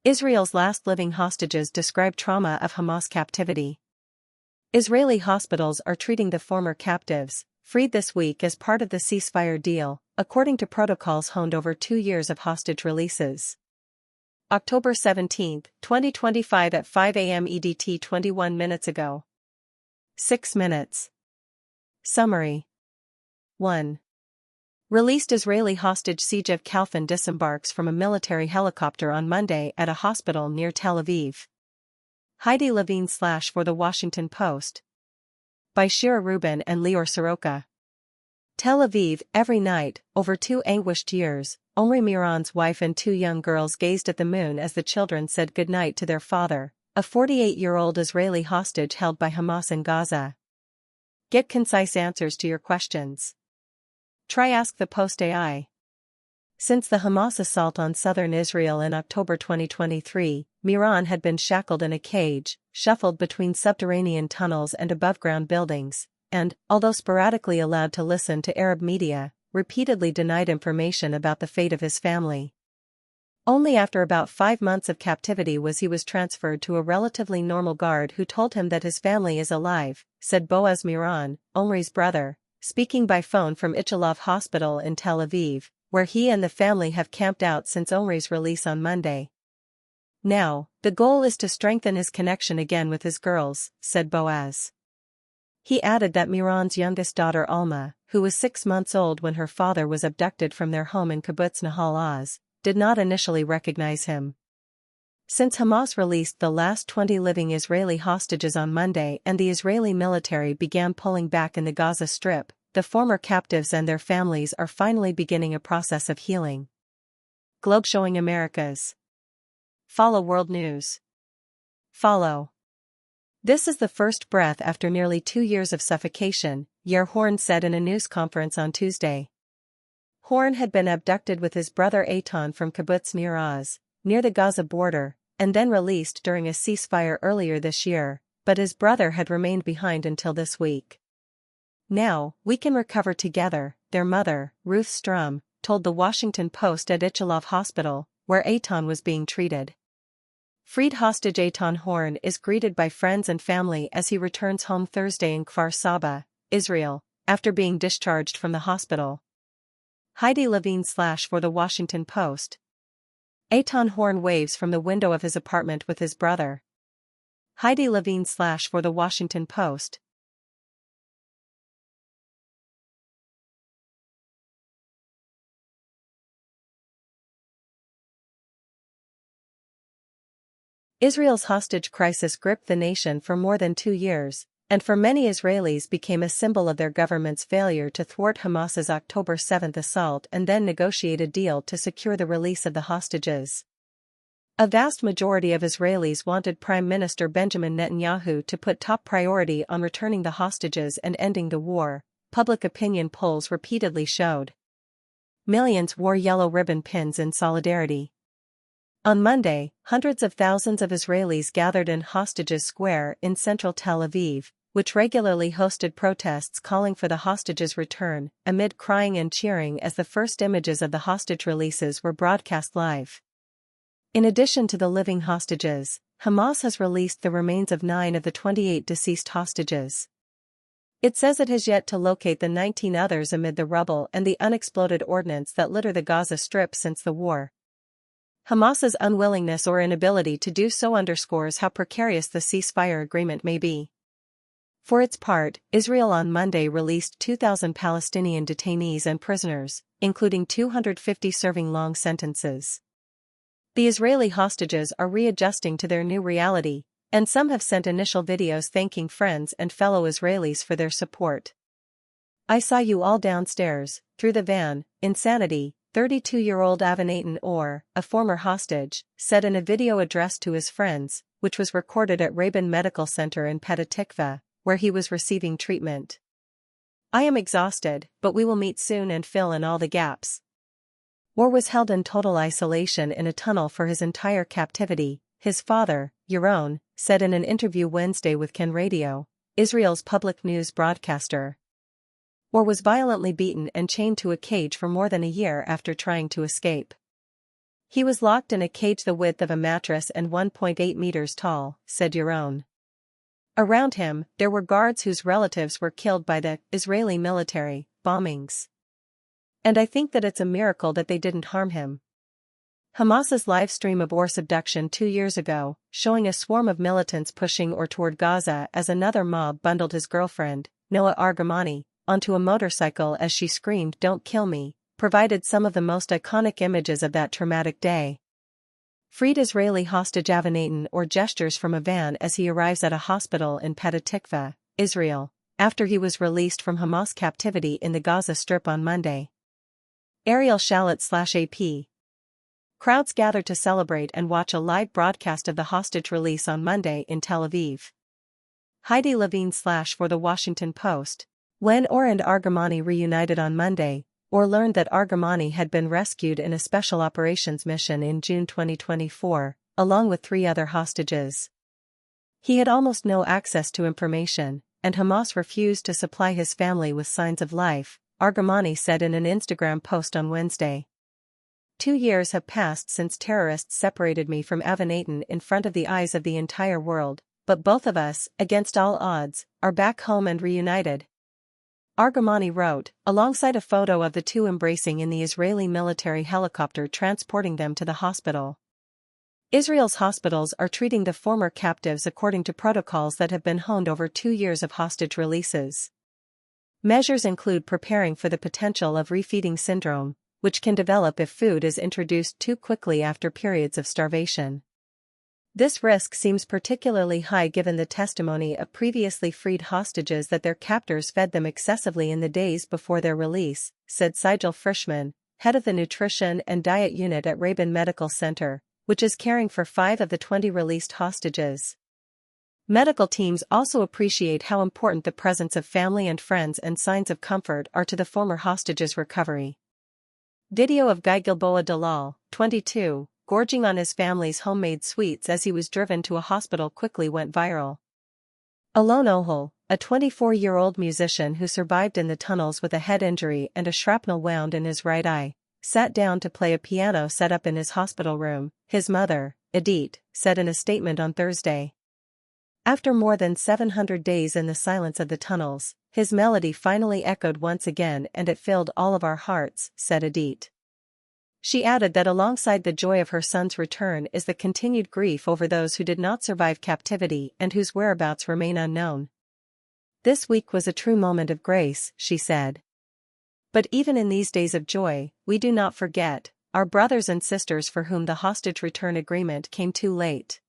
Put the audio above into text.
Israel's last living hostages describe trauma of Hamas captivity. Israeli hospitals are treating the former captives, freed this week as part of the ceasefire deal, according to protocols honed over 2 years of hostage releases. October 17, 2025 at 5 a.m. EDT 21 minutes ago. 6 minutes. Summary. 1. Released Israeli hostage Segev Kalfan disembarks from a military helicopter on Monday at a hospital near Tel Aviv. Heidi Levine/for The Washington Post. By Shira Rubin and Lior Soroka. Tel Aviv, every night, over 2 anguished years, Omri Miron's wife and 2 young girls gazed at the moon as the children said goodnight to their father, a 48-year-old Israeli hostage held by Hamas in Gaza. Get concise answers to your questions. Try Ask the Post AI. Since the Hamas assault on southern Israel in October 2023, Miron had been shackled in a cage, shuffled between subterranean tunnels and above-ground buildings, and, although sporadically allowed to listen to Arab media, repeatedly denied information about the fate of his family. Only after about 5 months of captivity was he transferred to a relatively normal guard who told him that his family is alive, said Boaz Miron, Omri's brother, speaking by phone from Ichilov Hospital in Tel Aviv, where he and the family have camped out since Omri's release on Monday. Now, the goal is to strengthen his connection again with his girls, said Boaz. He added that Miron's youngest daughter Alma, who was 6 months old when her father was abducted from their home in Kibbutz Nahal Oz, did not initially recognize him. Since Hamas released the last 20 living Israeli hostages on Monday and the Israeli military began pulling back in the Gaza Strip, the former captives and their families are finally beginning a process of healing. Globe showing America's. Follow World News. Follow. This is the first breath after nearly 2 years of suffocation, Yair Horn said in a news conference on Tuesday. Horn had been abducted with his brother Eitan from Kibbutz Nir Oz, near the Gaza border, and then released during a ceasefire earlier this year, but his brother had remained behind until this week. Now, we can recover together, their mother, Ruth Strum, told The Washington Post at Ichilov Hospital, where Eitan was being treated. Freed hostage Eitan Horn is greeted by friends and family as he returns home Thursday in Kfar Saba, Israel, after being discharged from the hospital. Heidi Levine/for The Washington Post. Eitan Horn waves from the window of his apartment with his brother. Heidi Levine/for The Washington Post. Israel's hostage crisis gripped the nation for more than 2 years, and for many Israelis became a symbol of their government's failure to thwart Hamas's October 7 assault and then negotiate a deal to secure the release of the hostages. A vast majority of Israelis wanted Prime Minister Benjamin Netanyahu to put top priority on returning the hostages and ending the war, public opinion polls repeatedly showed. Millions wore yellow ribbon pins in solidarity. On Monday, hundreds of thousands of Israelis gathered in Hostages Square in central Tel Aviv, which regularly hosted protests calling for the hostages' return, amid crying and cheering as the first images of the hostage releases were broadcast live. In addition to the living hostages, Hamas has released the remains of 9 of the 28 deceased hostages. It says it has yet to locate the 19 others amid the rubble and the unexploded ordnance that litter the Gaza Strip since the war. Hamas's unwillingness or inability to do so underscores how precarious the ceasefire agreement may be. For its part, Israel on Monday released 2,000 Palestinian detainees and prisoners, including 250 serving long sentences. The Israeli hostages are readjusting to their new reality, and some have sent initial videos thanking friends and fellow Israelis for their support. I saw you all downstairs, through the van, insanity, 32-year-old Avanatan Or, a former hostage, said in a video addressed to his friends, which was recorded at Rabin Medical Center in Petah Tikva, where he was receiving treatment. I am exhausted, but we will meet soon and fill in all the gaps. Or was held in total isolation in a tunnel for his entire captivity, his father, Yaron, said in an interview Wednesday with Ken Radio, Israel's public news broadcaster. Or was violently beaten and chained to a cage for more than a year after trying to escape. He was locked in a cage the width of a mattress and 1.8 meters tall, said Yaron. Around him, there were guards whose relatives were killed by the Israeli military bombings. And I think that it's a miracle that they didn't harm him. Hamas's live stream of Or subduction 2 years ago, showing a swarm of militants pushing or toward Gaza as another mob bundled his girlfriend, Noa Argamani, onto a motorcycle as she screamed, "Don't kill me," provided some of the most iconic images of that traumatic day. Freed Israeli hostage Avanatin or gestures from a van as he arrives at a hospital in Petah Tikva, Israel, after he was released from Hamas captivity in the Gaza Strip on Monday. Ariel Shalit/AP. Crowds gathered to celebrate and watch a live broadcast of the hostage release on Monday in Tel Aviv. Heidi Levine/for the Washington Post. When Or and Argamani reunited on Monday, Or learned that Argamani had been rescued in a special operations mission in June 2024, along with 3 other hostages. He had almost no access to information, and Hamas refused to supply his family with signs of life, Argamani said in an Instagram post on Wednesday. 2 years have passed since terrorists separated me from Avanatin in front of the eyes of the entire world, but both of us, against all odds, are back home and reunited. Argamani wrote, alongside a photo of the two embracing in the Israeli military helicopter transporting them to the hospital. Israel's hospitals are treating the former captives according to protocols that have been honed over 2 years of hostage releases. Measures include preparing for the potential of refeeding syndrome, which can develop if food is introduced too quickly after periods of starvation. This risk seems particularly high given the testimony of previously freed hostages that their captors fed them excessively in the days before their release, said Sigel Frischman, head of the Nutrition and Diet Unit at Rabin Medical Center, which is caring for 5 of the 20 released hostages. Medical teams also appreciate how important the presence of family and friends and signs of comfort are to the former hostages' recovery. Video of Guy Gilboa Dalal, 22, gorging on his family's homemade sweets as he was driven to a hospital quickly went viral. Alon Ohel, a 24-year-old musician who survived in the tunnels with a head injury and a shrapnel wound in his right eye, sat down to play a piano set up in his hospital room, his mother, Edith, said in a statement on Thursday. After more than 700 days in the silence of the tunnels, his melody finally echoed once again and it filled all of our hearts, said Edith. She added that alongside the joy of her son's return is the continued grief over those who did not survive captivity and whose whereabouts remain unknown. This week was a true moment of grace, she said. But even in these days of joy, we do not forget our brothers and sisters for whom the hostage return agreement came too late.